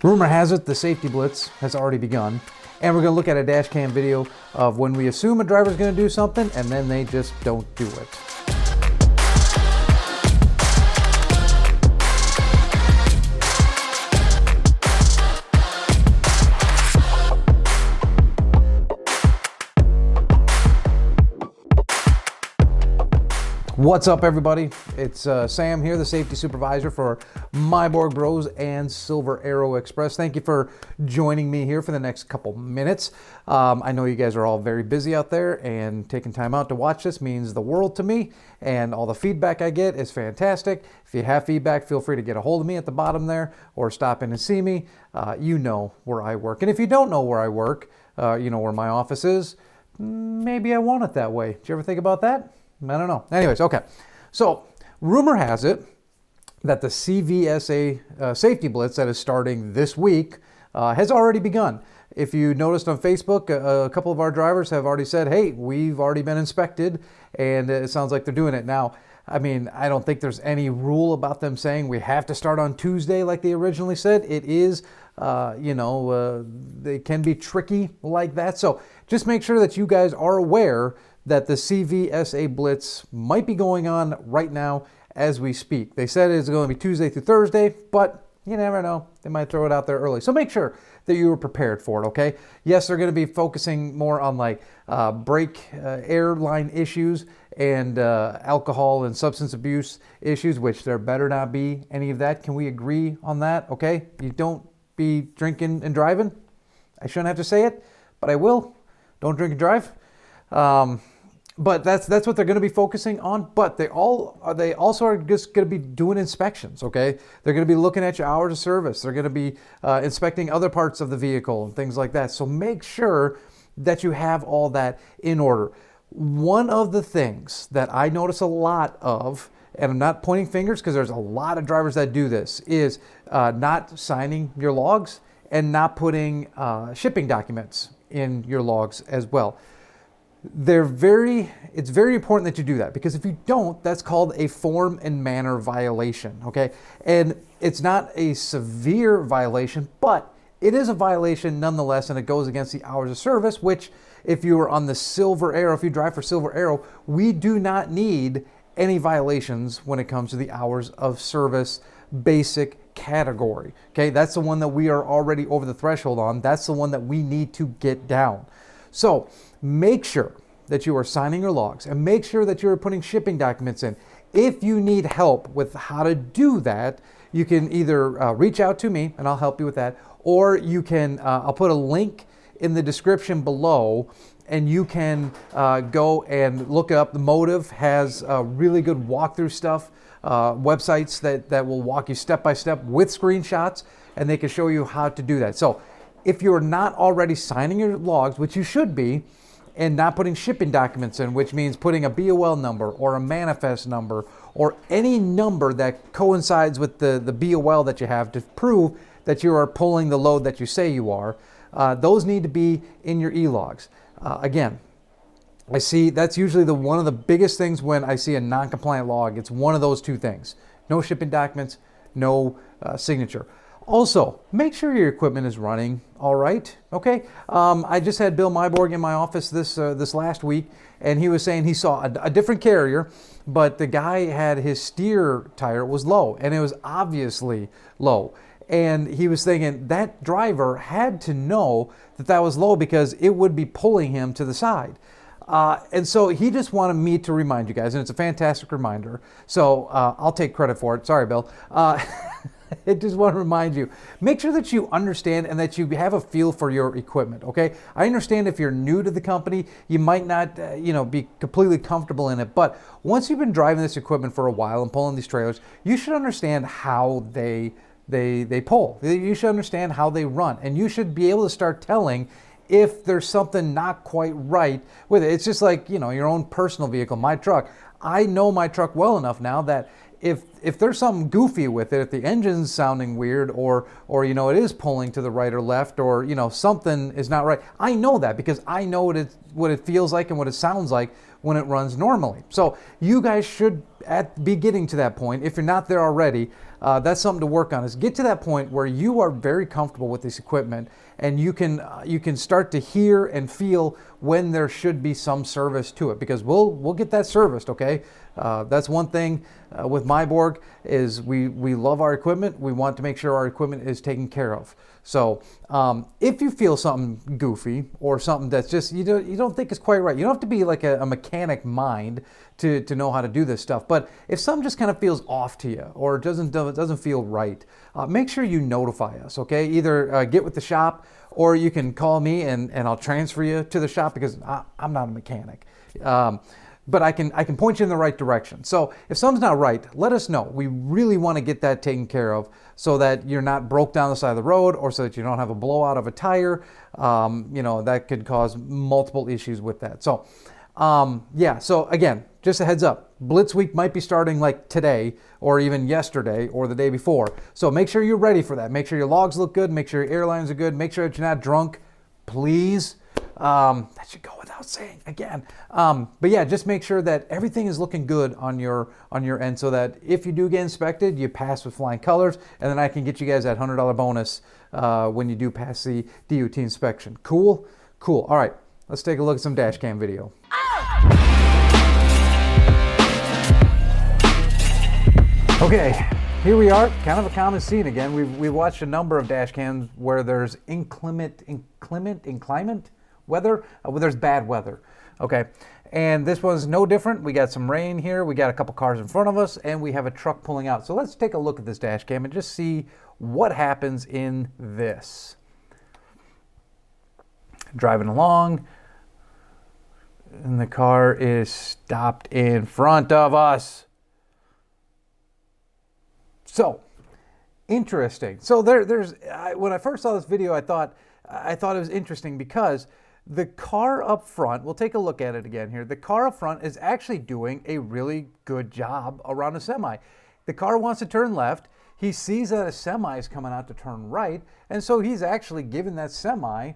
Rumor has it the Safety Blitz has already begun, and we're going to look at a dash cam video of when we assume a driver's going to do something and then they just don't do it. What's up, everybody? It's Sam here, the safety supervisor for Myborg Bros and Silver Arrow Express. Thank you for joining me here for the next couple minutes. I know you guys are all very busy out there, and taking time out to watch this means the world to me, and all the feedback I get is fantastic. If you have feedback, feel free to get a hold of me at the bottom there or stop in and see me. You know where I work. And if you don't know where I work, you know where my office is, maybe I want it that way. Did you ever think about that? I don't know. Anyways, okay. So, rumor has it that the CVSA Safety Blitz that is starting this week has already begun. If you noticed on Facebook, a couple of our drivers have already said, hey, we've already been inspected, and it sounds like they're doing it. Now, I mean, I don't think there's any rule about them saying we have to start on Tuesday like they originally said. It is, they can be tricky like that. So just make sure that you guys are aware that the CVSA Blitz might be going on right now as we speak. They said it's going to be Tuesday through Thursday, but you never know. They might throw it out there early. So make sure that you are prepared for it, okay? Yes, they're going to be focusing more on like brake airline issues and alcohol and substance abuse issues, which there better not be any of that. Can we agree on that, okay? You don't be drinking and driving. I shouldn't have to say it, but I will. Don't drink and drive. But that's what they're going to be focusing on. But they also are just going to be doing inspections, okay? They're going to be looking at your hours of service. They're going to be inspecting other parts of the vehicle and things like that. So make sure that you have all that in order. One of the things that I notice a lot of, and I'm not pointing fingers because there's a lot of drivers that do this, is not signing your logs and not putting shipping documents in your logs as well. It's very important that you do that, because if you don't, that's called a form and manner violation, okay? And it's not a severe violation, but it is a violation nonetheless, and it goes against the hours of service, which if you are on the Silver Arrow, if you drive for Silver Arrow, we do not need any violations when it comes to the hours of service basic category, okay? That's the one that we are already over the threshold on. That's the one that we need to get down. So make sure that you are signing your logs, and make sure that you're putting shipping documents in. If you need help with how to do that, you can either reach out to me and I'll help you with that, or you can, I'll put a link in the description below, and you can go and look it up. The Motive has really good walkthrough stuff, websites that will walk you step by step with screenshots, and they can show you how to do that. So if you're not already signing your logs, which you should be, and not putting shipping documents in, which means putting a BOL number or a manifest number or any number that coincides with the BOL that you have to prove that you are pulling the load that you say you are, those need to be in your e-logs. Again, I see that's usually one of the biggest things when I see a non-compliant log. It's one of those two things: no shipping documents, no signature. Also, make sure your equipment is running all right, okay? I just had Bill Myborg in my office this last week, and he was saying he saw a different carrier, but the guy had his steer tire was low, and it was obviously low. And he was thinking that driver had to know that was low, because it would be pulling him to the side. And so he just wanted me to remind you guys, and it's a fantastic reminder, so I'll take credit for it. Sorry, Bill. I just want to remind you, make sure that you understand and that you have a feel for your equipment, okay? I understand if you're new to the company, you might not, be completely comfortable in it, but once you've been driving this equipment for a while and pulling these trailers, you should understand how they pull. You should understand how they run, and you should be able to start telling if there's something not quite right with it. It's just like, your own personal vehicle, my truck. I know my truck well enough now that if there's something goofy with it, if the engine's sounding weird, or it is pulling to the right or left, or something is not right, I know that, because I know what it feels like and what it sounds like when it runs normally. So you guys should be getting to that point. If you're not there already, that's something to work on, is get to that point where you are very comfortable with this equipment, and you can start to hear and feel when there should be some service to it, because we'll get that serviced, okay? That's one thing with Myborg, is we love our equipment. We want to make sure our equipment is taken care of. So if you feel something goofy or something that's just you don't think is quite right, you don't have to be like a mechanic mind to know how to do this stuff. But if something just kind of feels off to you or doesn't feel right, make sure you notify us, okay? Either get with the shop, or you can call me and I'll transfer you to the shop, because I'm not a mechanic. But I can point you in the right direction. So if something's not right, let us know. We really want to get that taken care of, so that you're not broke down the side of the road, or so that you don't have a blowout of a tire. That could cause multiple issues with that. So yeah, so again, just a heads up, Blitz Week might be starting like today, or even yesterday, or the day before. So make sure you're ready for that. Make sure your logs look good. Make sure your airlines are good. Make sure that you're not drunk, please. That should go without saying again. But yeah, just make sure that everything is looking good on your end, so that if you do get inspected, you pass with flying colors, and then I can get you guys that $100 bonus when you do pass the DOT inspection. Cool? Cool. All right, let's take a look at some dash cam video. Okay, here we are, kind of a common scene again. We've watched a number of dash cams where there's inclement weather, where there's bad weather, okay? And this one's no different. We got some rain here, we got a couple cars in front of us, and we have a truck pulling out. So let's take a look at this dash cam and just see what happens in this. Driving along, and the car is stopped in front of us. So, interesting. So when I first saw this video, I thought it was interesting, because the car up front, we'll take a look at it again here. The car up front is actually doing a really good job around a semi. The car wants to turn left. He sees that a semi is coming out to turn right, and so he's actually giving that semi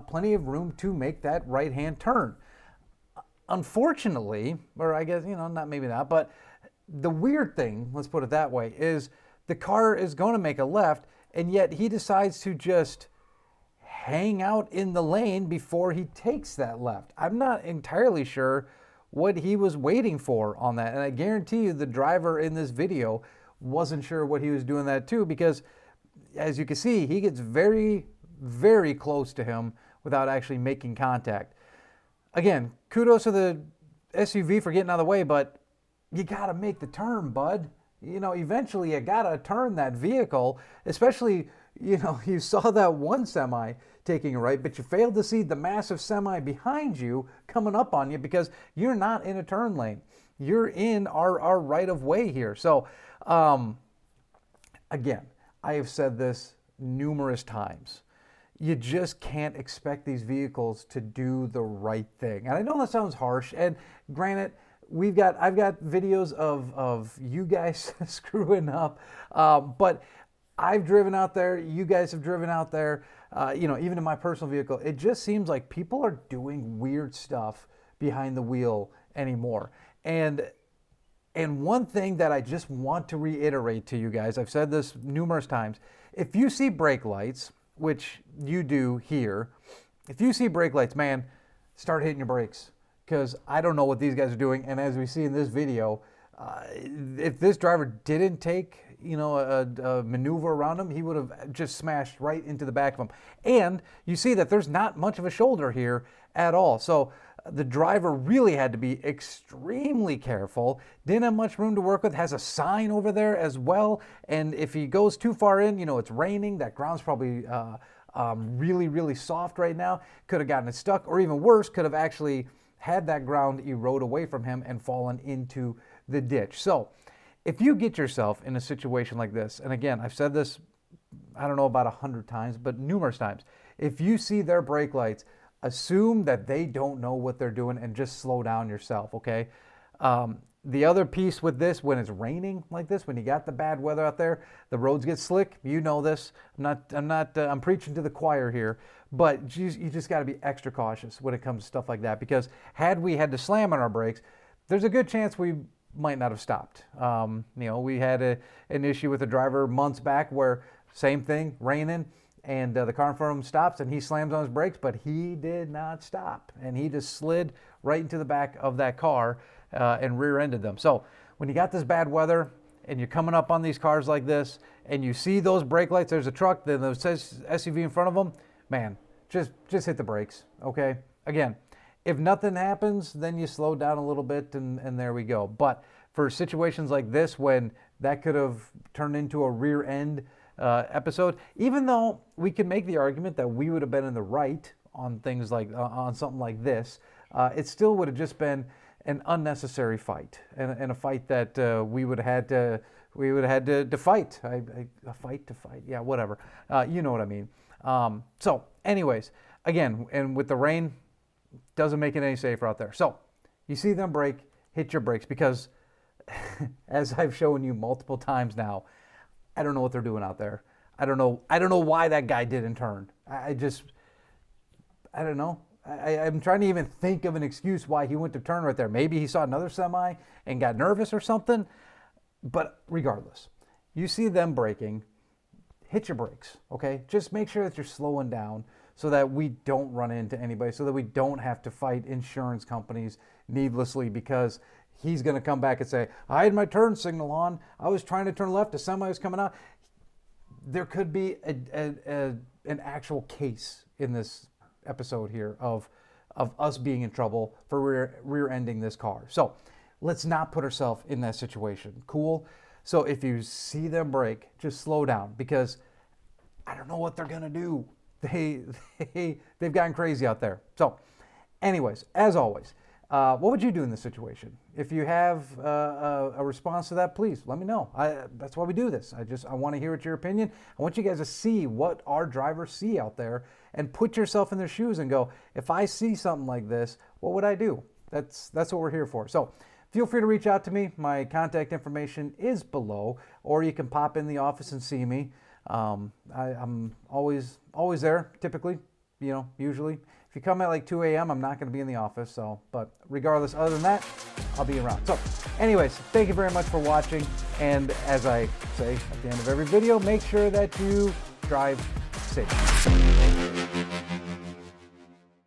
plenty of room to make that right-hand turn. Unfortunately, or I guess, maybe not, but the weird thing, let's put it that way, is the car is going to make a left, and yet he decides to just hang out in the lane before he takes that left. I'm not entirely sure what he was waiting for on that, and I guarantee you the driver in this video wasn't sure what he was doing that too, because as you can see, he gets very, very close to him without actually making contact. Again, kudos to the SUV for getting out of the way, but you got to make the turn, bud. Eventually you got to turn that vehicle, especially, you saw that one semi taking a right, but you failed to see the massive semi behind you coming up on you, because you're not in a turn lane. You're in our right of way here. So, again, I have said this numerous times. You just can't expect these vehicles to do the right thing. And I know that sounds harsh, and granted, I've got videos of you guys screwing up, but I've driven out there, you guys have driven out there, even in my personal vehicle. It just seems like people are doing weird stuff behind the wheel anymore. And one thing that I just want to reiterate to you guys, I've said this numerous times, if you see brake lights, which you do here, if you see brake lights, man, start hitting your brakes. Because I don't know what these guys are doing. And as we see in this video, if this driver didn't take, a maneuver around him, he would have just smashed right into the back of him. And you see that there's not much of a shoulder here at all. So the driver really had to be extremely careful. Didn't have much room to work with. Has a sign over there as well. And if he goes too far in, it's raining. That ground's probably really, really soft right now. Could have gotten it stuck, or even worse, could have actually had that ground erode away from him and fallen into the ditch. So if you get yourself in a situation like this, and again, I've said this, I don't know, about 100 times, but numerous times, if you see their brake lights, assume that they don't know what they're doing and just slow down yourself, okay? The other piece with this, when it's raining like this, when you got the bad weather out there, the roads get slick. You know this. I'm preaching to the choir here, but you just got to be extra cautious when it comes to stuff like that, because had we had to slam on our brakes, there's a good chance we might not have stopped. We had an issue with a driver months back where same thing, raining, and the car in front of him stops and he slams on his brakes, but he did not stop. And he just slid right into the back of that car and rear-ended them. So when you got this bad weather and you're coming up on these cars like this and you see those brake lights, there's a truck, then there's SUV in front of them, man, just hit the brakes, okay? Again, if nothing happens, then you slow down a little bit and there we go. But for situations like this, when that could have turned into a rear end episode, even though we can make the argument that we would have been in the right on things like on something like this, it still would have just been an unnecessary fight and a fight that we would have had to fight. A fight to fight, yeah, whatever. You know what I mean. So, anyways, again, and with the rain, doesn't make it any safer out there. So, you see them brake, hit your brakes, because as I've shown you multiple times now, I don't know what they're doing out there. I don't know why that guy didn't turn. I don't know. I'm trying to even think of an excuse why he went to turn right there. Maybe he saw another semi and got nervous or something. But regardless, you see them braking, hit your brakes, okay? Just make sure that you're slowing down so that we don't run into anybody, so that we don't have to fight insurance companies needlessly because he's going to come back and say, I had my turn signal on. I was trying to turn left. A semi was coming out. There could be an actual case in this episode here of us being in trouble for rear-ending this car. So let's not put ourselves in that situation. Cool? So if you see them brake, just slow down because I don't know what they're going to do. They've gotten crazy out there. So anyways, as always, what would you do in this situation? If you have a response to that, please let me know. That's why we do this. I want to hear what your opinion. I want you guys to see what our drivers see out there and put yourself in their shoes and go, if I see something like this, what would I do? That's what we're here for. So feel free to reach out to me. My contact information is below, or you can pop in the office and see me. I'm always there, typically, usually. If you come at like 2 a.m., I'm not going to be in the office. So, but regardless, other than that, I'll be around. So anyways, thank you very much for watching. And as I say at the end of every video, make sure that you drive safe.